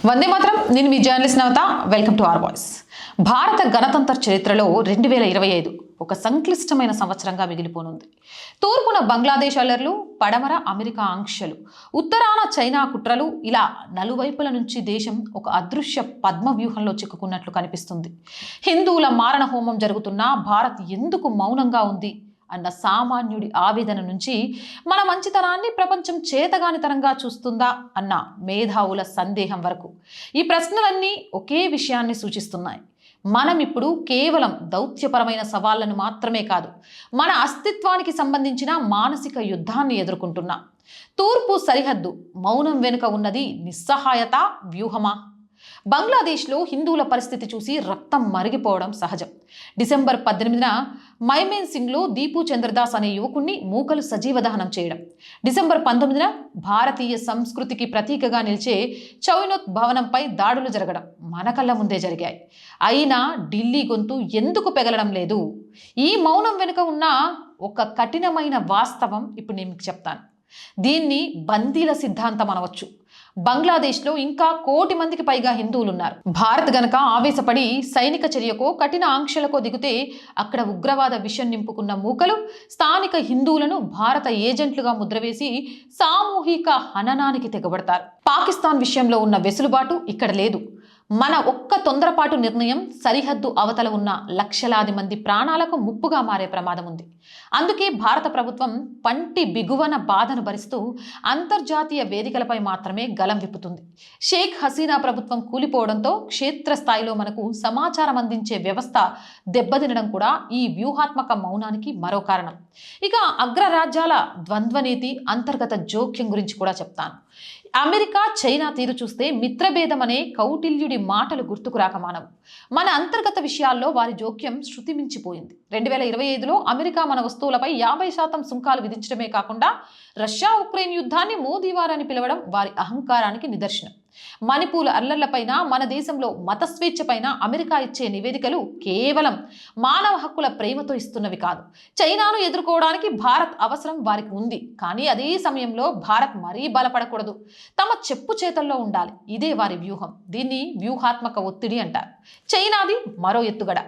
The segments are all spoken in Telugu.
వందే మాత్రం. నేను మీ journalist Navata. Welcome to our voice. భారత గణతంత్ర చరిత్రలో 2025 ఒక సంక్లిష్టమైన సంవత్సరంగా మిగిలిపోనుంది. తూర్పున బంగ్లాదేశ్ అల్లర్లు, పడమర అమెరికా ఆంక్షలు, ఉత్తరాన చైనా కుట్రలు, ఇలా నలువైపుల నుంచి దేశం ఒక అదృశ్య పద్మ వ్యూహంలో చిక్కుకున్నట్లు కనిపిస్తుంది. హిందువుల మారణ హోమం జరుగుతున్నా భారత్ ఎందుకు మౌనంగా ఉంది అన్న సామాన్యుడి ఆవేదన నుంచి మన మంచితనాన్ని ప్రపంచం చేతగానితనంగా చూస్తుందా అన్న మేధావుల సందేహం వరకు ఈ ప్రశ్నలన్నీ ఒకే విషయాన్ని సూచిస్తున్నాయి. మనం ఇప్పుడు కేవలం దౌత్యపరమైన సవాళ్లను మాత్రమే కాదు, మన అస్తిత్వానికి సంబంధించిన మానసిక యుద్ధాన్ని ఎదుర్కొంటున్నాం. తూర్పు సరిహద్దు మౌనం వెనుక ఉన్నది నిస్సహాయత వ్యూహమా? బంగ్లాదేశ్లో హిందువుల పరిస్థితి చూసి రక్తం మరిగిపోవడం సహజం. డిసెంబర్ 18న మైమేన్ సింగ్లో దీపు చంద్రదాస్ అనే యువకుణ్ణి మూకలు సజీవ దహనం చేయడం, డిసెంబర్ 19న భారతీయ సంస్కృతికి ప్రతీకగా నిలిచే చౌనోత్ భవనంపై దాడులు జరగడం మన కళ్ళ ముందే జరిగాయి. అయినా ఢిల్లీ గొంతు ఎందుకు పెగలడం లేదు? ఈ మౌనం వెనుక ఉన్న ఒక కఠినమైన వాస్తవం ఇప్పుడు నేను మీకు చెప్తాను. దీన్ని బందీల సిద్ధాంతం అనవచ్చు. బంగ్లాదేశ్లో ఇంకా 1 కోటి మందికి పైగా హిందువులు ఉన్నారు. భారత్ గనక ఆవేశపడి సైనిక చర్యకో కఠిన ఆంక్షలకో దిగితే అక్కడ ఉగ్రవాద విషం నింపుకున్న మూకలు స్థానిక హిందువులను భారత ఏజెంట్లుగా ముద్రవేసి సామూహిక హననానికి తెగబడతారు. పాకిస్తాన్ విషయంలో ఉన్న వెసులుబాటు ఇక్కడ లేదు. మన ఒక్క తొందరపాటు నిర్ణయం సరిహద్దు అవతల ఉన్న లక్షలాది మంది ప్రాణాలకు ముప్పుగా మారే ప్రమాదం ఉంది. అందుకే భారత ప్రభుత్వం పంటి బిగువన బాధను భరిస్తూ అంతర్జాతీయ వేదికలపై మాత్రమే గలం విప్పుతుంది. షేక్ హసీనా ప్రభుత్వం కూలిపోవడంతో క్షేత్రస్థాయిలో మనకు సమాచారం అందించే వ్యవస్థ దెబ్బతినడం కూడా ఈ వ్యూహాత్మక మౌనానికి మరో కారణం. ఇక అగ్రరాజ్యాల ద్వంద్వనీతి, అంతర్గత జోక్యం గురించి కూడా చెప్తాను. అమెరికా, చైనా తీరు చూస్తే మిత్రభేదం అనే కౌటిల్యుడి మాటలు గుర్తుకు రాక మానవు. మన అంతర్గత విషయాల్లో వారి జోక్యం శృతి మించిపోయింది. 2025లో అమెరికా మన వస్తువులపై 50% సుంకాలు విధించడమే కాకుండా రష్యా ఉక్రెయిన్ యుద్ధాన్ని మోదీ వారని పిలవడం వారి అహంకారానికి నిదర్శనం. మణిపూర్ అల్లర్లపైన, మన దేశంలో మత స్వేచ్ఛ పైన అమెరికా ఇచ్చే నివేదికలు కేవలం మానవ హక్కుల ప్రేమతో ఇస్తున్నవి కాదు. చైనాను ఎదుర్కోవడానికి భారత్ అవసరం వారికి ఉంది, కానీ అదే సమయంలో భారత్ మరీ బలపడకూడదు, తమ చెప్పు చేతల్లో ఉండాలి. ఇదే వారి వ్యూహం. దీన్ని వ్యూహాత్మక ఒత్తిడి అంటారు. చైనాది మరో ఎత్తుగడ.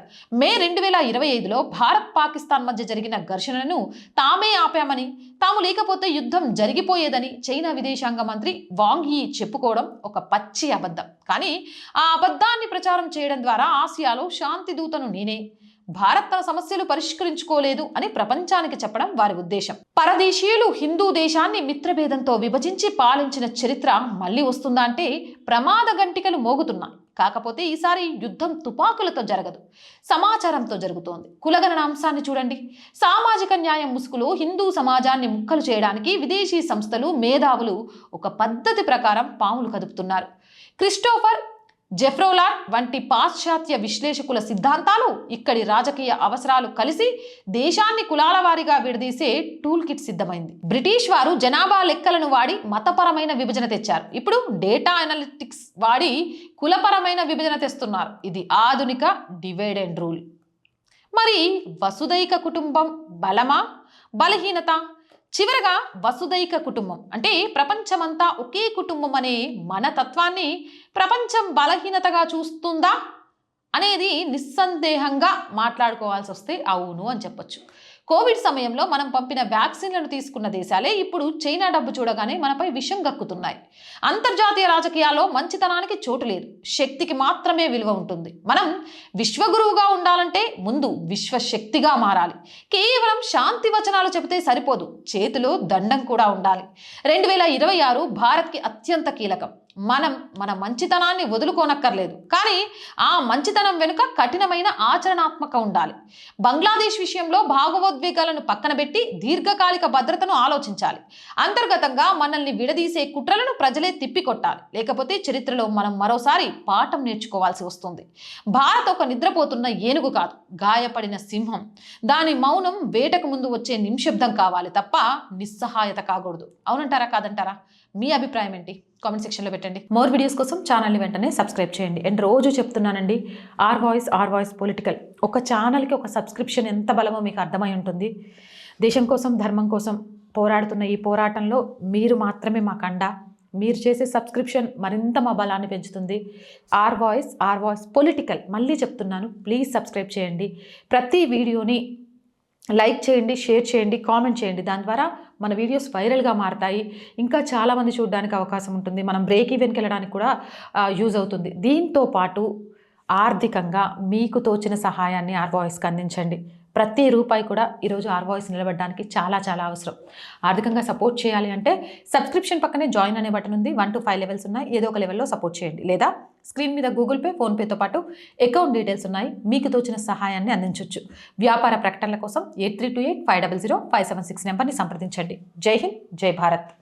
మే 2025లో భారత్ పాకిస్తాన్ మధ్య జరిగిన ఘర్షణను తామే ఆపామని, తాము లేకపోతే యుద్ధం జరిగిపోయేదని చైనా విదేశాంగ మంత్రి వాంగ్ యీ చెప్పుకోవడం ఒక పచ్చి అబద్ధం. కానీ ఆ అబద్ధాన్ని ప్రచారం చేయడం ద్వారా ఆసియాలో శాంతి దూతను నేనే, భారత్ తన సమస్యలు పరిష్కరించుకోలేదు అని ప్రపంచానికి చెప్పడం వారి ఉద్దేశం. పరదేశీయులు హిందూ దేశాన్ని మిత్రభేదంతో విభజించి పాలించిన చరిత్ర మళ్ళీ వస్తుందా అంటే ప్రమాద గంటికలు మోగుతున్నాయి. కాకపోతే ఈసారి యుద్ధం తుపాకులతో జరగదు, సమాచారంతో జరుగుతోంది. కులగణన అంశాన్ని చూడండి. సామాజిక న్యాయం ముసుగులో హిందూ సమాజాన్ని ముక్కలు చేయడానికి విదేశీ సంస్థలు, మేధావులు ఒక పద్ధతి ప్రకారం పాములు కదుపుతున్నారు. క్రిస్టోఫర్ జెఫ్రోలార్ వంటి పాశ్చాత్య విశ్లేషకుల సిద్ధాంతాలు, ఇక్కడి రాజకీయ అవసరాలు కలిసి దేశాన్ని కులాల వారీగా విడదీసే టూల్ కిట్ సిద్ధమైంది. బ్రిటిష్ వారు జనాభా లెక్కలను వాడి మతపరమైన విభజన తెచ్చారు. ఇప్పుడు డేటా అనలిటిక్స్ వాడి కులపరమైన విభజన తెస్తున్నారు. ఇది ఆధునిక డివైడ్ అండ్ రూల్. మరి వసుదైక కుటుంబం బలమా, బలహీనత? చివరగా వసుదైక కుటుంబం అంటే ప్రపంచమంతా ఒకే కుటుంబం అనే మన తత్వాన్ని ప్రపంచం బలహీనతగా చూస్తుందా అనేది నిస్సందేహంగా మాట్లాడుకోవాల్సి వస్తే అవును అని చెప్పొచ్చు. కోవిడ్ సమయంలో మనం పంపిన వ్యాక్సిన్లను తీసుకున్న దేశాలే ఇప్పుడు చైనా డబ్బు చూడగానే మనపై విషం గక్కుతున్నాయి. అంతర్జాతీయ రాజకీయాల్లో మంచితనానికి చోటు లేదు, శక్తికి మాత్రమే విలువ ఉంటుంది. మనం విశ్వగురువుగా ఉండాలంటే ముందు విశ్వశక్తిగా మారాలి. కేవలం శాంతి వచనాలు చెబితే సరిపోదు, చేతిలో దండం కూడా ఉండాలి. 2026 భారత్కి అత్యంత కీలకం. మనం మన మంచితనాన్ని వదులుకోనక్కర్లేదు, కానీ ఆ మంచితనం వెనుక కఠినమైన ఆచరణాత్మక ఉండాలి. బంగ్లాదేశ్ విషయంలో భాగవోద్వేగాలను పక్కన పెట్టి దీర్ఘకాలిక భద్రతను ఆలోచించాలి. అంతర్గతంగా మనల్ని విడదీసే కుట్రలను ప్రజలే తిప్పికొట్టాలి, లేకపోతే చరిత్రలో మనం మరోసారి పాఠం నేర్చుకోవాల్సి వస్తుంది. భారత్ ఒక నిద్రపోతున్న ఏనుగు కాదు, గాయపడిన సింహం. దాని మౌనం వేటకు ముందు వచ్చే నిశ్శబ్దం కావాలి తప్ప నిస్సహాయత కాకూడదు. అవునంటారా కాదంటారా? మీ అభిప్రాయం ఏంటి? కామెంట్ సెక్షన్లో పెట్టండి. మోర్ వీడియోస్ కోసం ఛానల్ని వెంటనే సబ్స్క్రైబ్ చేయండి. అండ్ రోజు చెప్తున్నానండి, ఆర్ వాయిస్ పొలిటికల్ ఒక ఛానల్కి ఒక సబ్స్క్రిప్షన్ ఎంత బలమో మీకు అర్థమై ఉంటుంది. దేశం కోసం, ధర్మం కోసం పోరాడుతున్న ఈ పోరాటంలో మీరు మాత్రమే మాకు అండ. మీరు చేసే సబ్స్క్రిప్షన్ మరింత మా బలాన్ని పెంచుతుంది. ఆర్ వాయిస్ పొలిటికల్, మళ్ళీ చెప్తున్నాను, ప్లీజ్ సబ్స్క్రైబ్ చేయండి. ప్రతి వీడియోని లైక్ చేయండి, షేర్ చేయండి, కామెంట్ చేయండి. దాని ద్వారా మన వీడియోస్ వైరల్గా మారతాయి, ఇంకా చాలామంది చూడడానికి అవకాశం ఉంటుంది. మనం బ్రేక్ ఈవెన్కి వెళ్ళడానికి కూడా యూజ్ అవుతుంది. దీంతో పాటు ఆర్థికంగా మీకు తోచిన సహాయాన్ని ఆర్ వాయిస్కి అందించండి. ప్రతి రూపాయి కూడా ఈరోజు ఆర్ వాయిస్ నిలబడడానికి చాలా చాలా అవసరం. ఆర్థికంగా సపోర్ట్ చేయాలి అంటే సబ్స్క్రిప్షన్ పక్కనే జాయిన్ అనే బటన్ ఉంది. 1 to 5 లెవెల్స్ ఉన్నాయి. ఏదో ఒక లెవెల్లో సపోర్ట్ చేయండి. లేదా స్క్రీన్ మీద గూగుల్ పే, ఫోన్పేతో పాటు అకౌంట్ డీటెయిల్స్ ఉన్నాయి. మీకు తోచిన సహాయాన్ని అందించవచ్చు. వ్యాపార ప్రకటనల కోసం 8328 500 576 నెంబర్ని సంప్రదించండి. జై హింద్, జై భారత్.